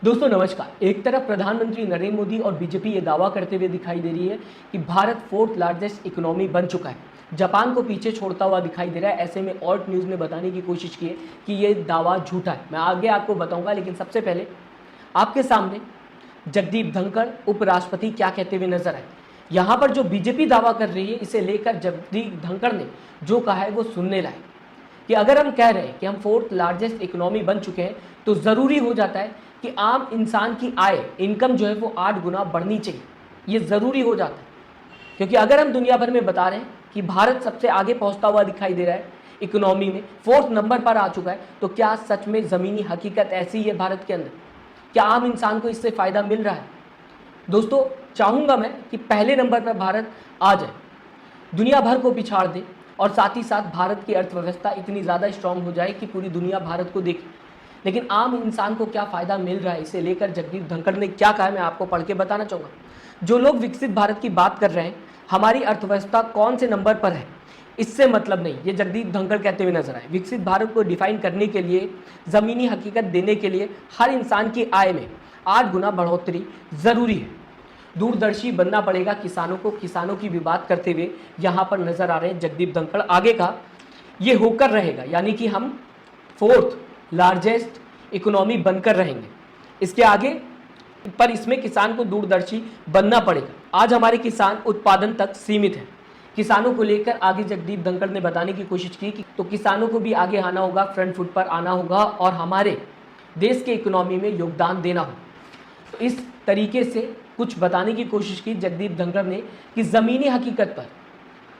दोस्तों नमस्कार। एक तरफ प्रधानमंत्री नरेंद्र मोदी और बीजेपी ये दावा करते हुए दिखाई दे रही है कि भारत फोर्थ लार्जेस्ट इकोनॉमी बन चुका है, जापान को पीछे छोड़ता हुआ दिखाई दे रहा है। ऐसे में ऑल्ट न्यूज़ ने बताने की कोशिश की है कि ये दावा झूठा है। मैं आगे आपको बताऊंगा, लेकिन सबसे पहले आपके सामने जगदीप धनखड़ उपराष्ट्रपति क्या कहते हुए नजर आए। यहाँ पर जो बीजेपी दावा कर रही है, इसे लेकर जगदीप धनखड़ ने जो कहा है वो सुनने लायक कि अगर हम कह रहे हैं कि हम फोर्थ लार्जेस्ट इकोनॉमी बन चुके हैं तो ज़रूरी हो जाता है कि आम इंसान की आय इनकम जो है वो 8 गुना बढ़नी चाहिए। ये ज़रूरी हो जाता है, क्योंकि अगर हम दुनिया भर में बता रहे हैं कि भारत सबसे आगे पहुंचता हुआ दिखाई दे रहा है, इकोनॉमी में फोर्थ नंबर पर आ चुका है, तो क्या सच में ज़मीनी हकीकत ऐसी ही है भारत के अंदर? क्या आम इंसान को इससे फ़ायदा मिल रहा है? दोस्तों चाहूँगा मैं कि पहले नंबर पर भारत आ जाए, दुनिया भर को पिछाड़ दे, और साथ ही साथ भारत की अर्थव्यवस्था इतनी ज़्यादा स्ट्रांग हो जाए कि पूरी दुनिया भारत को देखे। लेकिन आम इंसान को क्या फ़ायदा मिल रहा है, इसे लेकर जगदीप धनखड़ ने क्या कहा है मैं आपको पढ़ के बताना चाहूँगा। जो लोग विकसित भारत की बात कर रहे हैं, हमारी अर्थव्यवस्था कौन से नंबर पर है इससे मतलब नहीं, ये जगदीप धनखड़ कहते हुए नजर आए। विकसित भारत को डिफाइन करने के लिए, ज़मीनी हकीकत देने के लिए हर इंसान की आय में 8 गुना बढ़ोतरी ज़रूरी है। दूरदर्शी बनना पड़ेगा किसानों को, किसानों की भी बात करते हुए यहाँ पर नजर आ रहे हैं जगदीप धनखड़। आगे का ये होकर रहेगा, यानी कि हम फोर्थ लार्जेस्ट इकोनॉमी बनकर रहेंगे। इसके आगे पर इसमें किसान को दूरदर्शी बनना पड़ेगा। आज हमारे किसान उत्पादन तक सीमित है। किसानों को लेकर आगे जगदीप धनखड़ ने बताने की कोशिश की कि तो किसानों को भी आगे आना होगा, फ्रंट फुट पर आना होगा और हमारे देश के इकोनॉमी में योगदान देना होगा। तो इस तरीके से कुछ बताने की कोशिश की जगदीप धनखड़ ने कि ज़मीनी हकीकत पर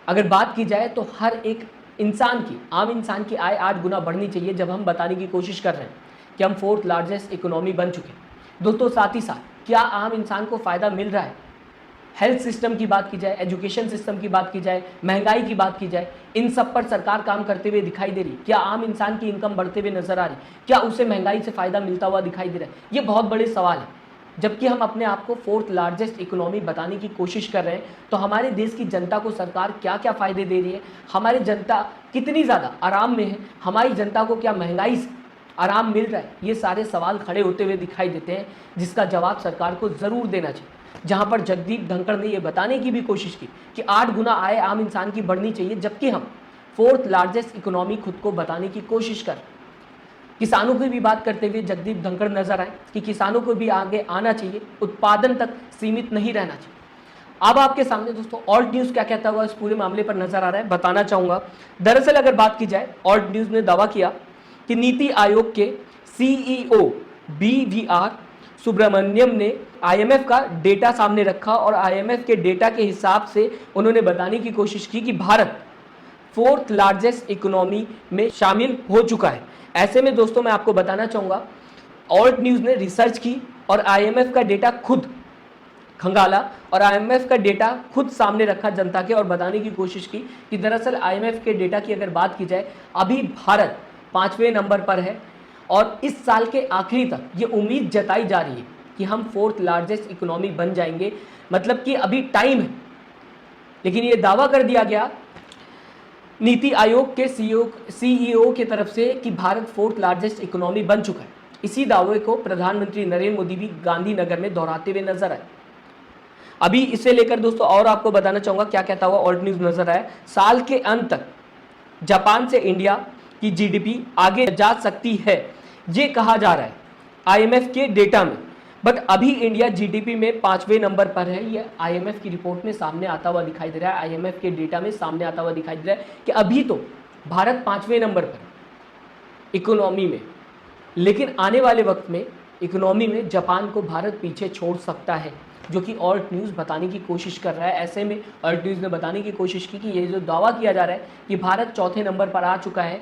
अगर बात की जाए तो हर एक इंसान की, आम इंसान की आय 8 गुना बढ़नी चाहिए। जब हम बताने की कोशिश कर रहे हैं कि हम फोर्थ लार्जेस्ट इकोनॉमी बन चुके हैं, दोस्तों साथ ही साथ क्या आम इंसान को फ़ायदा मिल रहा है? हेल्थ सिस्टम की बात की जाए, एजुकेशन सिस्टम की बात की जाए, महंगाई की बात की जाए, इन सब पर सरकार काम करते हुए दिखाई दे रही। क्या आम इंसान की इनकम बढ़ते हुए नजर आ रही? क्या उसे महंगाई से फ़ायदा मिलता हुआ दिखाई दे रहा है? ये बहुत बड़े सवाल है। जबकि हम अपने आप को फोर्थ लार्जेस्ट इकोनॉमी बताने की कोशिश कर रहे हैं, तो हमारे देश की जनता को सरकार क्या क्या फ़ायदे दे रही है, हमारी जनता कितनी ज़्यादा आराम में है, हमारी जनता को क्या महंगाई से आराम मिल रहा है, ये सारे सवाल खड़े होते हुए दिखाई देते हैं, जिसका जवाब सरकार को ज़रूर देना चाहिए। जहाँ पर जगदीप धनखड़ ने ये बताने की भी कोशिश की कि 8 गुना आय आम इंसान की बढ़नी चाहिए, जबकि हम फोर्थ लार्जेस्ट इकोनॉमी खुद को बताने की कोशिश कर। किसानों की भी बात करते हुए जगदीप धनखड़ नजर आए कि किसानों को भी आगे आना चाहिए, उत्पादन तक सीमित नहीं रहना चाहिए। अब आपके सामने दोस्तों ऑल्ट न्यूज़ क्या कहता हुआ इस पूरे मामले पर नजर आ रहा है, बताना चाहूँगा। दरअसल अगर बात की जाए, ऑल्ट न्यूज़ ने दावा किया कि नीति आयोग के CEO BVR सुब्रमण्यम ने IMF का डेटा सामने रखा और IMF के डेटा के हिसाब से उन्होंने बताने की कोशिश की कि भारत फोर्थ लार्जेस्ट इकोनॉमी में शामिल हो चुका है। ऐसे में दोस्तों मैं आपको बताना चाहूँगा, ऑल्ट न्यूज़ ने रिसर्च की और IMF का डेटा खुद खंगाला और IMF का डेटा खुद सामने रखा जनता के, और बताने की कोशिश की कि दरअसल IMF के डेटा की अगर बात की जाए, अभी भारत 5वें नंबर पर है और इस साल के आखिरी तक ये उम्मीद जताई जा रही है कि हम फोर्थ लार्जेस्ट इकोनॉमी बन जाएंगे। मतलब कि अभी टाइम है, लेकिन ये दावा कर दिया गया नीति आयोग के CEO की तरफ से कि भारत फोर्थ लार्जेस्ट इकोनॉमी बन चुका है। इसी दावे को प्रधानमंत्री नरेंद्र मोदी भी गांधीनगर में दोहराते हुए नजर आए। अभी इसे लेकर दोस्तों और आपको बताना चाहूंगा क्या कहता हुआ ऑल्ट न्यूज़ नजर आए। साल के अंत तक जापान से इंडिया की GDP आगे जा सकती है, ये कहा जा रहा है IMF के डेटा में। बट अभी इंडिया GDP में 5वें नंबर पर है। ये IMF की रिपोर्ट में सामने आता हुआ दिखाई दे रहा है, IMF के डेटा में सामने आता हुआ दिखाई दे रहा है कि अभी तो भारत 5वें नंबर पर इकोनॉमी में, लेकिन आने वाले वक्त में इकोनॉमी में जापान को भारत पीछे छोड़ सकता है, जो कि ऑल्ट न्यूज़ बताने की कोशिश कर रहा है। ऐसे में ऑल्ट न्यूज़ ने बताने की कोशिश की कि ये जो दावा किया जा रहा है कि भारत चौथे नंबर पर आ चुका है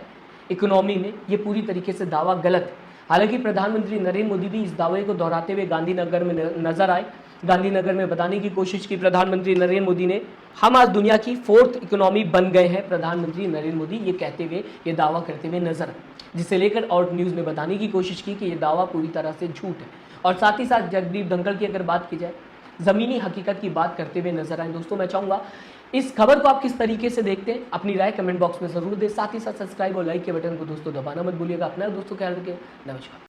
इकोनॉमी में, ये पूरी तरीके से दावा गलत है। हालांकि प्रधानमंत्री नरेंद्र मोदी भी इस दावे को दोहराते हुए गांधीनगर में नजर आए। गांधीनगर में बताने की कोशिश की प्रधानमंत्री नरेंद्र मोदी ने, हम आज दुनिया की फोर्थ इकोनॉमी बन गए हैं। प्रधानमंत्री नरेंद्र मोदी ये कहते हुए, ये दावा करते हुए नजर आए, जिसे लेकर ऑल्ट न्यूज़ ने बताने की कोशिश की कि ये दावा पूरी तरह से झूठ है। और साथ ही साथ जगदीप धनखड़ की अगर बात की जाए, ज़मीनी हकीकत की बात करते हुए नजर आए। दोस्तों मैं चाहूँगा इस खबर को आप किस तरीके से देखते हैं, अपनी राय कमेंट बॉक्स में जरूर दें। साथ ही साथ सब्सक्राइब और लाइक के बटन को दोस्तों दबाना मत भूलिएगा। अपना दोस्तों ख्याल रखिए। नमस्कार।